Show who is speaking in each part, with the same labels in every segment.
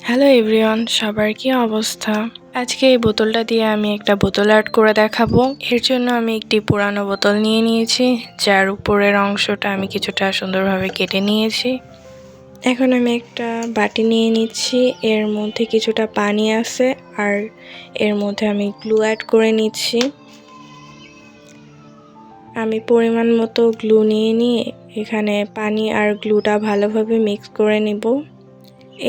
Speaker 1: Hello everyone, সবার কি অবস্থা? আজকে এই বোতলটা দিয়ে আমি একটা বোতল আর্ট করে দেখাবো। এর জন্য আমি একটি পুরানো বোতল নিয়ে নিয়েছি, যার উপরের অংশটা আমি কিছুটা সুন্দরভাবে কেটে নিয়েছি। এখন আমি একটা বাটি নিয়ে নিচ্ছি, এর মধ্যে কিছুটা পানি আছে আর এর মধ্যে আমি গ্লু অ্যাড করে নিচ্ছি। আমি পরিমাণ মতো গ্লু নিয়ে এখানে পানি আর গ্লুটা ভালোভাবে মিক্স করে নিব।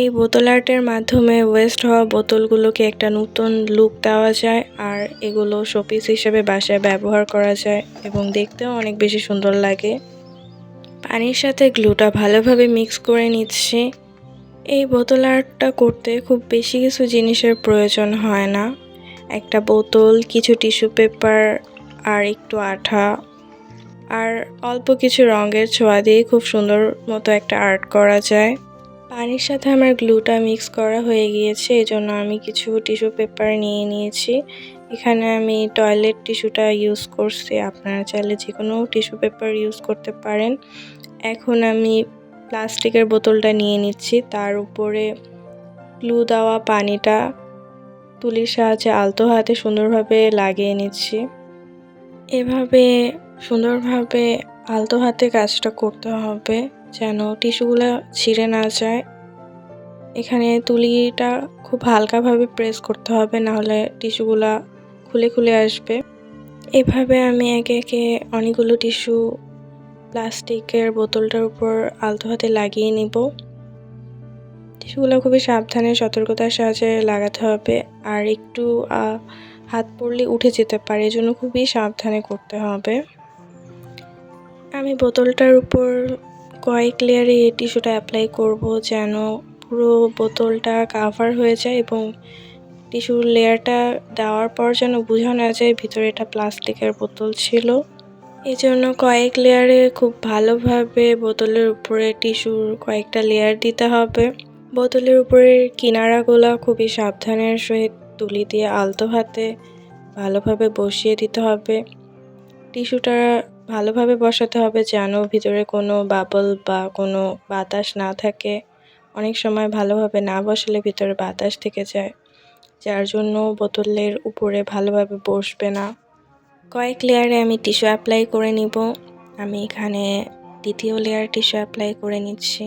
Speaker 1: এই বোতল আর্টের মাধ্যমে ওয়েস্ট হওয়া বোতলগুলোকে একটা নতুন লুক দেওয়া যায়, আর এগুলো শোপিস হিসেবে বাসায় ব্যবহার করা যায় এবং দেখতেও অনেক বেশি সুন্দর লাগে। পানির সাথে গ্লুটা ভালোভাবে মিক্স করে নিচ্ছি। এই বোতল আর্টটা করতে খুব বেশি কিছু জিনিসের প্রয়োজন হয় না। একটা বোতল, কিছু টিস্যু পেপার আর একটু আঠা আর অল্প কিছু রঙের ছোঁয়া দিয়ে খুব সুন্দর মতো একটা আর্ট করা যায়। পানির সাথে আমার গ্লুটা মিক্স করা হয়ে গিয়েছে, এজন্য আমি কিছু টিস্যু পেপার নিয়ে নিয়েছি। এখানে আমি টয়লেট টিস্যুটা ইউজ করছি, আপনারা চাইলে যে কোনো টিস্যু পেপার ইউজ করতে পারেন। এখন আমি প্লাস্টিকের বোতলটা নিয়ে নিচ্ছি, তার উপরে গ্লু দেওয়া পানিটা তুলির সাহায্যে আলতো হাতে সুন্দরভাবে লাগিয়ে নিচ্ছি। এভাবে সুন্দরভাবে আলতো হাতে কাজটা করতে হবে যেন টিস্যুগুলো ছিঁড়ে না যায়। এখানে তুলিটা খুব হালকাভাবে প্রেস করতে হবে, নাহলে টিস্যুগুলা খুলে খুলে আসবে। এভাবে আমি একে একে অনেকগুলো টিস্যু প্লাস্টিকের বোতলটার উপর আলতো হাতে লাগিয়ে নিব। টিস্যুগুলো খুবই সাবধানে সতর্কতার সাহায্যে লাগাতে হবে, আর একটু হাত পড়লে উঠে যেতে পারে, এজন্য খুবই সাবধানে করতে হবে। আমি বোতলটার উপর কয়েক লেয়ারে এই টিস্যুটা অ্যাপ্লাই করব যেন পুরো বোতলটা কাভার হয়ে যায় এবং টিস্যুর লেয়ারটা দেওয়ার পর যেন বোঝা না যায় ভিতরে এটা প্লাস্টিকের বোতল ছিল। এই জন্য কয়েক লেয়ারে খুব ভালোভাবে বোতলের উপরে টিস্যুর কয়েকটা লেয়ার দিতে হবে। বোতলের উপরের কিনারাগুলো খুবই সাবধানের সহিত তুলি দিয়ে আলতো হাতে ভালোভাবে বসিয়ে দিতে হবে। টিস্যুটা ভালোভাবে বসাতে হবে যেন ভিতরে কোনো বাবল বা কোনো বাতাস না থাকে। অনেক সময় ভালোভাবে না বসালে ভিতরে বাতাস থেকে যায়, যার জন্য বোতলের উপরে ভালোভাবে বসবে না। কয়েক লেয়ারে আমি টিস্যু অ্যাপ্লাই করে নিব। আমি এখানে দ্বিতীয় লেয়ার টিস্যু অ্যাপ্লাই করে নিচ্ছি।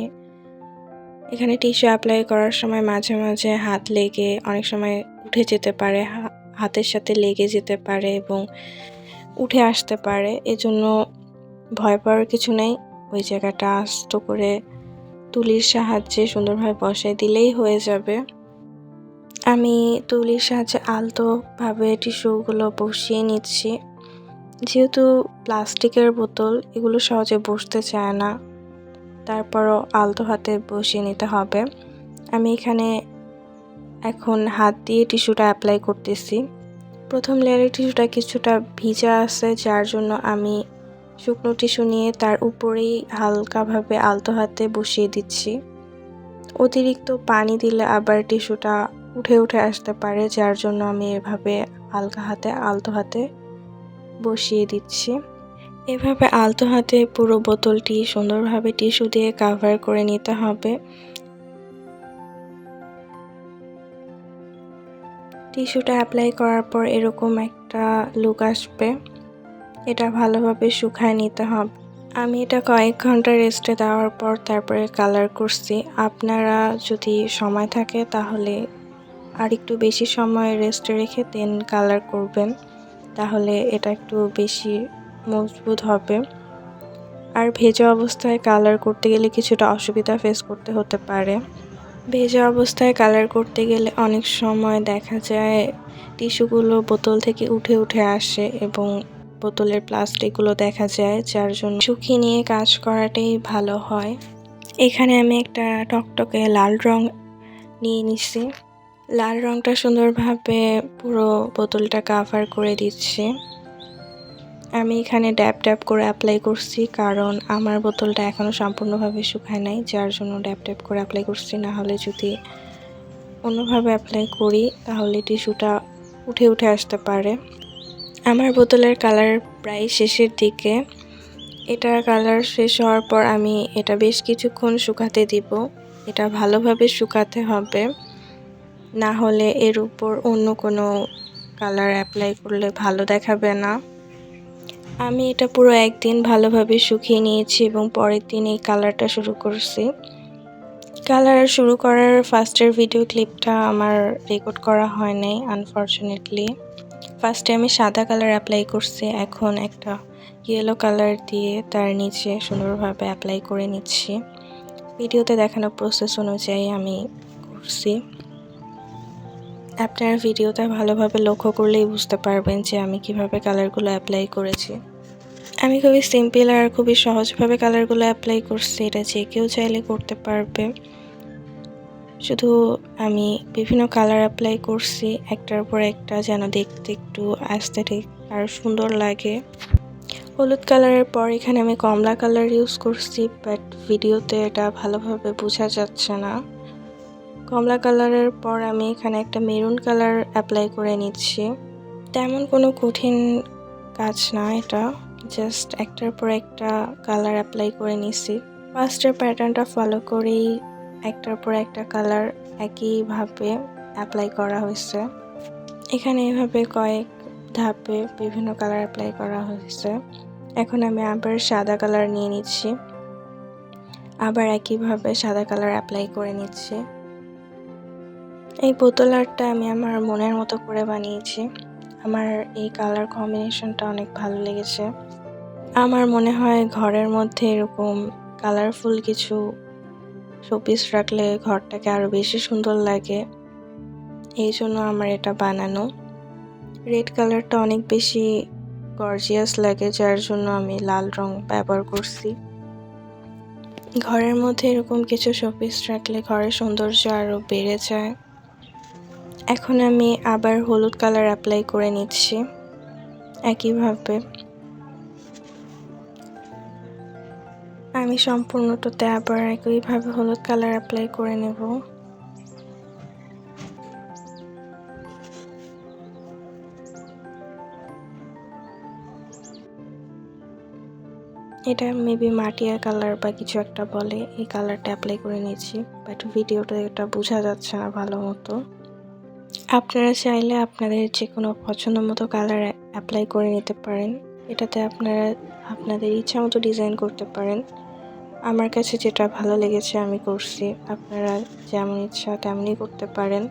Speaker 1: এখানে টিস্যু অ্যাপ্লাই করার সময় মাঝে মাঝে হাত লেগে অনেক সময় উঠে যেতে পারে, হাতের সাথে লেগে যেতে পারে এবং উঠে আসতে পারে। এজন্য ভয় পাওয়ার কিছু নেই, ওই জায়গাটা আস্ত করে তুলির সাহায্যে সুন্দরভাবে বসাই দিলেই হয়ে যাবে। আমি তুলির সাহায্যে আলতোভাবে টিস্যুগুলো বসিয়ে নিচ্ছি। যেহেতু প্লাস্টিকের বোতল, এগুলো সহজে বসতে চায় না, তারপরও আলতো হাতে বসিয়ে নিতে হবে। আমি এখানে এখন হাত দিয়ে টিস্যুটা অ্যাপ্লাই করতেছি। প্রথম লেয়ারের টিস্যুটা কিছুটা ভিজা আছে, যার জন্য আমি শুকনো টিস্যু নিয়ে তার উপরেই হালকাভাবে আলতো হাতে বসিয়ে দিচ্ছি। অতিরিক্ত পানি দিলে আবার টিস্যুটা উঠে উঠে আসতে পারে, যার জন্য আমি এভাবে হালকা হাতে আলতো হাতে বসিয়ে দিচ্ছি। এভাবে আলতো হাতে পুরো বোতলটি সুন্দরভাবে টিস্যু দিয়ে কাভার করে নিতে হবে। টিস্যুটা অ্যাপ্লাই করার পর এরকম একটা লুক আসবে। এটা ভালোভাবে শুকায় নিতে হবে। আমি এটা কয়েক ঘন্টা রেস্টে দেওয়ার পর তারপরে কালার করছি। আপনারা যদি সময় থাকে তাহলে আর একটু বেশি সময় রেস্টে রেখে দেন কালার করবেন, তাহলে এটা একটু বেশি মজবুত হবে। আর ভেজা অবস্থায় কালার করতে গেলে কিছুটা অসুবিধা ফেস করতে হতে পারে। ভেজা অবস্থায় কালার করতে গেলে অনেক সময় দেখা যায় টিস্যুগুলো বোতল থেকে উঠে উঠে আসে এবং বোতলের প্লাস্টিকগুলো দেখা যায়, যার জন্য শুকিয়ে নিয়ে কাজ করাটাই ভালো হয়। এখানে আমি একটা টকটকে লাল রং নিয়ে নিচ্ছি। লাল রংটা সুন্দরভাবে পুরো বোতলটা কাভার করে দিচ্ছি। আমি এখানে ড্যাব ড্যাব করে অ্যাপ্লাই করছি, কারণ আমার বোতলটা এখনও সম্পূর্ণভাবে শুকায় নাই, যার জন্য ড্যাব ড্যাব করে অ্যাপ্লাই করছি। না হলে যদি অন্যভাবে অ্যাপ্লাই করি তাহলে টিস্যুটা উঠে উঠে আসতে পারে। আমার বোতলের কালার প্রায় শেষের দিকে। এটা কালার শেষ হওয়ার পর আমি এটা বেশ কিছুক্ষণ শুকাতে দিব। এটা ভালোভাবে শুকাতে হবে। না হলে এর উপর অন্য কোনো কালার অ্যাপ্লাই করলে ভালো দেখাবে না। আমি এটা পুরো একদিন ভালোভাবে শুকিয়ে নিয়েছি এবং পরের দিন এই কালারটা শুরু করছি। কালার শুরু করার ফার্স্টের ভিডিও ক্লিপটা আমার রেকর্ড করা হয় নাই আনফরচুনেটলি। ফার্স্টে আমি সাদা কালার অ্যাপ্লাই করছি, এখন একটা ইয়েলো কালার দিয়ে তার নিচে সুন্দরভাবে অ্যাপ্লাই করে নিচ্ছি। ভিডিওতে দেখানো প্রসেস অনুযায়ী আমি করছি। আপনারা ভিডিওটা ভালোভাবে লক্ষ্য করলেই বুঝতে পারবেন যে আমি কিভাবে কালারগুলো অ্যাপ্লাই করেছি। আমি খুবই সিম্পল আর খুবই সহজভাবে কালারগুলো অ্যাপ্লাই করছি, এটা যে কেউ চাইলে করতে পারবে। শুধু আমি বিভিন্ন কালার অ্যাপ্লাই করছি একটার পর একটা, যেন দেখতে একটু অ্যাস্থেটিক আর সুন্দর লাগে। হলুদ কালারের পর এখানে আমি কমলা কালার ইউজ করছি, বাট ভিডিওতে এটা ভালোভাবে বোঝা যাচ্ছে না। কমলা কালারের পর আমি এখানে একটা মেরুন কালার অ্যাপ্লাই করে নিচ্ছি। তেমন কোনো কঠিন কাজ না, এটা জাস্ট একটার পর একটা কালার অ্যাপ্লাই করে নিচ্ছি। ফার্স্টের প্যাটার্নটা ফলো করেই একটার পর একটা কালার একইভাবে অ্যাপ্লাই করা হয়েছে। এখানে এভাবে কয়েক ধাপে বিভিন্ন কালার অ্যাপ্লাই করা হয়েছে। এখন আমি আবার সাদা কালার নিয়ে নিচ্ছি, আবার একইভাবে সাদা কালার অ্যাপ্লাই করে নিচ্ছি। এই বোতল আর্টটা আমি আমার মনের মতো করে বানিয়েছি। আমার এই কালার কম্বিনেশনটা অনেক ভালো লেগেছে। আমার মনে হয় ঘরের মধ্যে এরকম কালারফুল কিছু শোপিস রাখলে ঘরটাকে আরও বেশি সুন্দর লাগে, এই জন্য আমার এটা বানানো। রেড কালারটা অনেক বেশি গর্জিয়াস লাগে, যার জন্য আমি লাল রং ব্যবহার করছি। ঘরের মধ্যে এরকম কিছু শোপিস রাখলে ঘরের সৌন্দর্য আরও বেড়ে যায়। এখন আমি আবার হলুদ কালার অ্যাপ্লাই করে নিচ্ছি একইভাবে। আমি সম্পূর্ণটাতে আবার একইভাবে হলুদ কালার অ্যাপ্লাই করে নেব। এটা মেবি মাটিয়া কালার বা কিছু একটা বলে, এই কালারটা অ্যাপ্লাই করে নিয়েছি, বাট ভিডিওটা এটা বোঝা যাচ্ছে না ভালো মতো। আপনারা চাইলে আপনাদের যে কোনো পছন্দ মতো কালার অ্যাপ্লাই করে নিতে পারেন। এটাতে আপনারা আপনাদের ইচ্ছা মতো ডিজাইন করতে পারেন। আমার কাছে যেটা ভালো লেগেছে আমি করছি, আপনারা যেমন ইচ্ছা তেমনই করতে পারেন।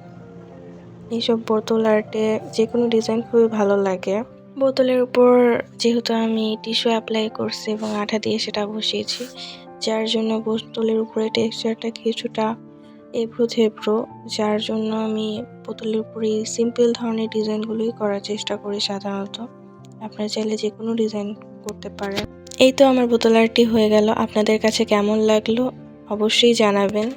Speaker 1: এইসব বোতল আর্টে যে কোনো ডিজাইন খুবই ভালো লাগে। বোতলের উপর যেহেতু আমি টিস্যু অ্যাপ্লাই করছি এবং আঠা দিয়ে সেটা বসিয়েছি, যার জন্য বোতলের উপরে টেক্সচারটা কিছুটা এবড়ো থেবড়ো, যার জন্য আমি বোতলের উপরে সিম্পল ধরনের ডিজাইনগুলোই করার চেষ্টা করি সাধারণত। আপনারা চাইলে যে কোনো ডিজাইন করতে পারেন। এই তো আমার বোতল আর্টটি হয়ে গেল। আপনাদের কাছে কেমন লাগলো অবশ্যই জানাবেন।